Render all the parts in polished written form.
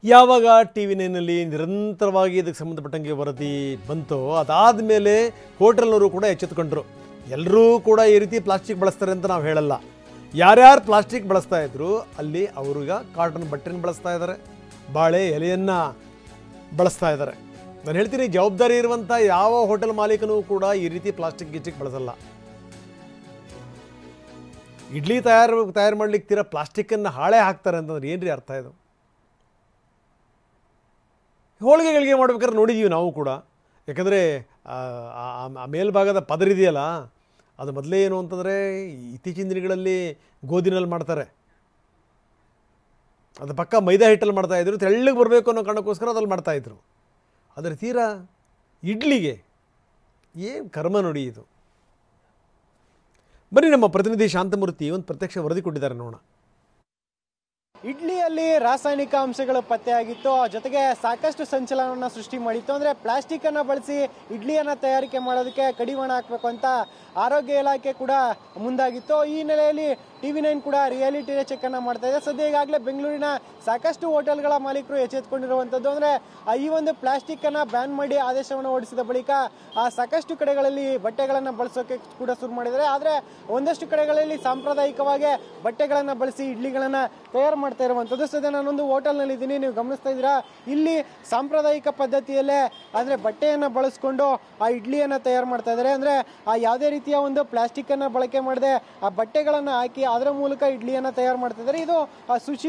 ಯಾವಾಗ T V ನೈನಲ್ಲಿ ನಿರಂತರವಾಗಿ ಇದಕ್ಕೆ ಸಂಬಂಧಪಟ್ಟಂಗೆ ವರದಿ ಬಂತೋ ಅದಾದ ಮೇಲೆ ಹೋಟೆಲ್ನವರು ಕೂಡ ಎಚ್ಚೆತ್ತುಕೊಂಡ್ರು. ಎಲ್ಲರೂ ಕೂಡ ಈ ರೀತಿ ಪ್ಲಾಸ್ಟಿಕ್ ಬಳಸ್ತಾರೆ ಅಂತ ನಾವು ಹೇಳಲ್ಲ. ಯಾರ್ಯಾರು ಪ್ಲಾಸ್ಟಿಕ್ ಬಳಸ್ತಾ ಇದ್ರು ಅಲ್ಲಿ ಅವ್ರಿಗೆ ಕಾಟನ್ ಬಟ್ಟೆನ ಬಳಸ್ತಾ ಇದ್ದಾರೆ, ಬಾಳೆ ಎಲೆಯನ್ನು ಬಳಸ್ತಾ ಇದ್ದಾರೆ. ನಾನು ಹೇಳ್ತೀನಿ, ಜವಾಬ್ದಾರಿ ಇರುವಂಥ ಯಾವ ಹೋಟೆಲ್ ಮಾಲೀಕನೂ ಕೂಡ ಈ ರೀತಿ ಪ್ಲಾಸ್ಟಿಕ್ ಗಿಚ್ಚಿಕ್ ಬಳಸಲ್ಲ. ಇಡ್ಲಿ ತಯಾರು ಮಾಡ್ಲಿಕ್ಕೆ ಪ್ಲಾಸ್ಟಿಕ್ಕನ್ನು ಹಾಳೆ ಹಾಕ್ತಾರೆ ಅಂತಂದ್ರೆ ಏನ್ರಿ ಅರ್ಥ ಇದು? ಹೋಳಿಗೆಗಳಿಗೆ ಮಾಡ್ಬೇಕಾದ್ರೆ ನೋಡಿದ್ದೀವಿ ನಾವು ಕೂಡ. ಯಾಕಂದರೆ ಆ ಮೇಲ್ಭಾಗದ ಪದರಿದೆಯಲ್ಲ, ಅದು ಮೊದಲೇ ಏನು ಅಂತಂದರೆ ಇತ್ತೀಚಿನ ದಿನಗಳಲ್ಲಿ ಗೋಧಿನಲ್ಲಿ ಮಾಡ್ತಾರೆ, ಅದು ಪಕ್ಕ ಮೈದಾ ಹಿಟ್ಟಲ್ಲಿ ಮಾಡ್ತಾಯಿದ್ರು. ತೆಳ್ಳಗೆ ಬರಬೇಕು ಅನ್ನೋ ಕಾರಣಕ್ಕೋಸ್ಕರ ಅದ್ರಲ್ಲಿ ಮಾಡ್ತಾಯಿದ್ರು. ಆದರೆ ತೀರಾ ಇಡ್ಲಿಗೆ ಏನು ಕರ್ಮ ನೋಡಿ ಇದು. ಬನ್ನಿ, ನಮ್ಮ ಪ್ರತಿನಿಧಿ ಶಾಂತಮೂರ್ತಿ ಒಂದು ಪ್ರತ್ಯಕ್ಷ ವರದಿ ಕೊಟ್ಟಿದ್ದಾರೆ, ನೋಡೋಣ. ಇಡ್ಲಿಯಲ್ಲಿ ರಾಸಾಯನಿಕ ಅಂಶಗಳು ಪತ್ತೆಯಾಗಿತ್ತು, ಜೊತೆಗೆ ಸಾಕಷ್ಟು ಸಂಚಲನವನ್ನು ಸೃಷ್ಟಿ ಮಾಡಿತ್ತು. ಅಂದರೆ ಪ್ಲಾಸ್ಟಿಕ್ಕನ್ನು ಬಳಸಿ ಇಡ್ಲಿಯನ್ನು ತಯಾರಿಕೆ ಮಾಡೋದಕ್ಕೆ ಕಡಿವಾಣ ಹಾಕಬೇಕು ಅಂತ ಆರೋಗ್ಯ ಇಲಾಖೆ ಕೂಡ ಮುಂದಾಗಿತ್ತು. ಈ ಹಿನ್ನೆಲೆಯಲ್ಲಿ TV9 ಕೂಡ ರಿಯಾಲಿಟಿ ಚೆಕ್ ಅನ್ನು ಮಾಡ್ತಾ ಇದೆ. ಸದ್ಯ ಈಗಾಗಲೇ ಬೆಂಗಳೂರಿನ ಸಾಕಷ್ಟು ಹೋಟೆಲ್ಗಳ ಮಾಲೀಕರು ಎಚ್ಚೆತ್ತುಕೊಂಡಿರುವಂಥದ್ದು. ಅಂದರೆ ಈ ಒಂದು ಪ್ಲಾಸ್ಟಿಕ್ಕನ್ನು ಬ್ಯಾನ್ ಮಾಡಿ ಆದೇಶವನ್ನು ಹೊರಡಿಸಿದ ಬಳಿಕ ಸಾಕಷ್ಟು ಕಡೆಗಳಲ್ಲಿ ಬಟ್ಟೆಗಳನ್ನು ಬಳಸೋಕೆ ಕೂಡ ಶುರು ಮಾಡಿದ್ದಾರೆ. ಆದರೆ ಒಂದಷ್ಟು ಕಡೆಗಳಲ್ಲಿ ಸಾಂಪ್ರದಾಯಿಕವಾಗಿ ಬಟ್ಟೆಗಳನ್ನು ಬಳಸಿ ಇಡ್ಲಿಗಳನ್ನು ತಯಾರು ಮಾಡ್ತಾ ಇರುವಂಥದ್ದು. ಸದ್ಯ ನಾನೊಂದು ಹೋಟೆಲ್ನಲ್ಲಿ ಇದ್ದೀನಿ, ನೀವು ಗಮನಿಸ್ತಾ ಇದ್ದೀರಾ. ಇಲ್ಲಿ ಸಾಂಪ್ರದಾಯಿಕ ಪದ್ಧತಿಯಲ್ಲೇ ಅಂದರೆ ಬಟ್ಟೆಯನ್ನು ಬಳಸ್ಕೊಂಡು ಆ ಇಡ್ಲಿಯನ್ನು ತಯಾರು ಮಾಡ್ತಾ ಇದ್ದಾರೆ. ಅಂದರೆ ಯಾವುದೇ ರೀತಿಯ ಒಂದು ಪ್ಲಾಸ್ಟಿಕ್ಕನ್ನು ಬಳಕೆ ಮಾಡದೆ ಆ ಬಟ್ಟೆಗಳನ್ನು ಹಾಕಿ ಅದರ ಮೂಲಕ ಇಡ್ಲಿಯನ್ನು ತಯಾರು ಮಾಡ್ತಾ ಇದ್ದಾರೆ. ಇದು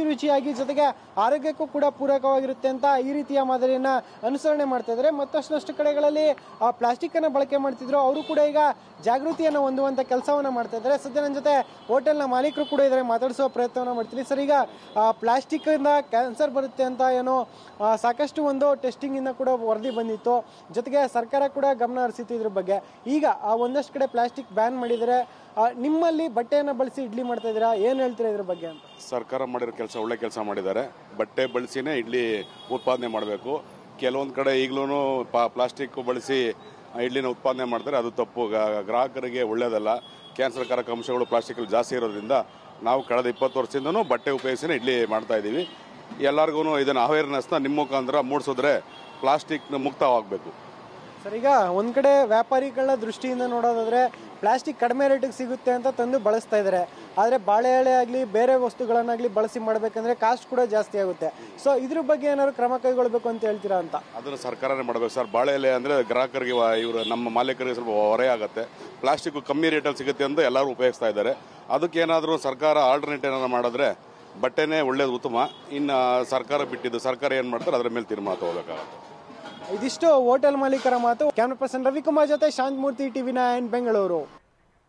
ರುಚಿಯಾಗಿ ಜೊತೆಗೆ ಆರೋಗ್ಯಕ್ಕೂ ಕೂಡ ಪೂರಕವಾಗಿರುತ್ತೆ ಅಂತ ಈ ರೀತಿಯ ಮಾದರಿಯನ್ನು ಅನುಸರಣೆ ಮಾಡ್ತಾ ಇದ್ದಾರೆ. ಮತ್ತಷ್ಟು ಕಡೆಗಳಲ್ಲಿ ಆ ಪ್ಲಾಸ್ಟಿಕ್ಕನ್ನು ಬಳಕೆ ಮಾಡ್ತಿದ್ರು, ಅವರು ಕೂಡ ಈಗ ಜಾಗೃತಿಯನ್ನು ಹೊಂದುವಂಥ ಕೆಲಸವನ್ನು ಮಾಡ್ತಾ ಇದ್ದಾರೆ. ಸದ್ಯ ನನ್ನ ಜೊತೆ ಹೋಟೆಲ್ನ ಮಾಲೀಕರು ಕೂಡ ಇದ್ದಾರೆ, ಮಾತಾಡಿಸುವ ಪ್ರಯತ್ನವನ್ನು ಮಾಡ್ತೀನಿ. ಸರ್, ಈಗ ಪ್ಲಾಸ್ಟಿಕ್ಕಿಂದ ಕ್ಯಾನ್ಸರ್ ಬರುತ್ತೆ ಅಂತ ಏನೋ ಸಾಕಷ್ಟು ಒಂದು ಟೆಸ್ಟಿಂಗಿಂದ ಕೂಡ ವರದಿ ಬಂದಿತ್ತು, ಜೊತೆಗೆ ಸರ್ಕಾರ ಕೂಡ ಗಮನ ಹರಿಸಿತ್ತು ಇದ್ರ ಬಗ್ಗೆ. ಈಗ ಒಂದಷ್ಟು ಕಡೆ ಪ್ಲಾಸ್ಟಿಕ್ ಬ್ಯಾನ್ ಮಾಡಿದರೆ, ನಿಮ್ಮಲ್ಲಿ ಬಟ್ಟೆಯನ್ನು ಬಳಸಿ ಇಡ್ಲಿ ಮಾಡ್ತಾ ಇದ್ದೀರಾ, ಏನು ಹೇಳ್ತೀರಾ ಇದ್ರ ಬಗ್ಗೆ ಅಂತ? ಸರ್ಕಾರ ಮಾಡಿರೋ ಕೆಲಸ ಒಳ್ಳೆ ಕೆಲಸ ಮಾಡಿದ್ದಾರೆ. ಬಟ್ಟೆ ಬಳಸಿನೇ ಇಡ್ಲಿ ಉತ್ಪಾದನೆ ಮಾಡಬೇಕು. ಕೆಲವೊಂದು ಕಡೆ ಈಗಲೂ ಪ್ಲಾಸ್ಟಿಕ್ ಬಳಸಿ ಇಡ್ಲಿನ ಉತ್ಪಾದನೆ ಮಾಡ್ತಾರೆ, ಅದು ತಪ್ಪು. ಗ್ರಾಹಕರಿಗೆ ಒಳ್ಳೆಯದಲ್ಲ. ಕ್ಯಾನ್ಸರ್ ಕಾರಕ ಅಂಶಗಳು ಪ್ಲಾಸ್ಟಿಕಲ್ಲಿ ಜಾಸ್ತಿ ಇರೋದ್ರಿಂದ ನಾವು ಕಳೆದ 20 ವರ್ಷದಿಂದನೂ ಬಟ್ಟೆ ಉಪಯೋಗಿಸಿನೇ ಇಡ್ಲಿ ಮಾಡ್ತಾ ಇದ್ದೀವಿ. ಎಲ್ಲರಿಗೂ ಇದನ್ನು ಅವೇರ್ನೆಸ್ನ ನಿಮ್ಮ ಮುಖಾಂತರ ಮೂಡಿಸಿದ್ರೆ ಪ್ಲಾಸ್ಟಿಕ್ನ ಮುಕ್ತವಾಗಬೇಕು. ಸರ್, ಈಗ ಒಂದು ಕಡೆ ವ್ಯಾಪಾರಿಗಳ ದೃಷ್ಟಿಯಿಂದ ನೋಡೋದಾದರೆ ಪ್ಲಾಸ್ಟಿಕ್ ಕಡಿಮೆ ರೇಟಿಗೆ ಸಿಗುತ್ತೆ ಅಂತ ತಂದು ಬಳಸ್ತಾ ಇದ್ದಾರೆ. ಆದರೆ ಬಾಳೆ ಎಳೆ ಆಗಲಿ ಬೇರೆ ವಸ್ತುಗಳನ್ನಾಗಲಿ ಬಳಸಿ ಮಾಡಬೇಕಂದ್ರೆ ಕಾಸ್ಟ್ ಕೂಡ ಜಾಸ್ತಿ ಆಗುತ್ತೆ. ಸೊ ಇದ್ರ ಬಗ್ಗೆ ಏನಾದ್ರು ಕ್ರಮ ಕೈಗೊಳ್ಳಬೇಕು ಅಂತ ಹೇಳ್ತೀರಾ ಅಂತ? ಅದನ್ನು ಸರ್ಕಾರನೇ ಮಾಡಬೇಕು ಸರ್. ಬಾಳೆ ಎಲೆ ಅಂದರೆ ಗ್ರಾಹಕರಿಗೆ, ಇವರು ನಮ್ಮ ಮಾಲೀಕರಿಗೆ ಸ್ವಲ್ಪ ಹೊರೆ ಆಗುತ್ತೆ. ಪ್ಲಾಸ್ಟಿಕ್ ಕಮ್ಮಿ ರೇಟಲ್ಲಿ ಸಿಗುತ್ತೆ ಅಂತ ಎಲ್ಲರೂ ಉಪಯೋಗಿಸ್ತಾ ಇದ್ದಾರೆ. ಅದಕ್ಕೇನಾದರೂ ಸರ್ಕಾರ ಆಲ್ಟರ್ನೇಟಿವ್ ಏನಾದ್ರು ಮಾಡಿದ್ರೆ ಬಟ್ಟೆನೇ ಒಳ್ಳೇದು, ಉತ್ತಮ. ಇನ್ನು ಸರ್ಕಾರ ಬಿಟ್ಟಿದ್ದು, ಸರ್ಕಾರ ಏನು ಮಾಡ್ತಾರೆ ಅದರ ಮೇಲೆ ತೀರ್ಮಾನ ತಗೋಬೇಕಾಗುತ್ತೆ. ಇದಿಷ್ಟು ಹೋಟೆಲ್ ಮಾಲೀಕರ ಮಾತು. ಕ್ಯಾಮರಾ ಪರ್ಸನ್ ರವಿಕುಮಾರ್ ಜೊತೆ ಶಾಂತಮೂರ್ತಿ, TV9 ಬೆಂಗಳೂರು.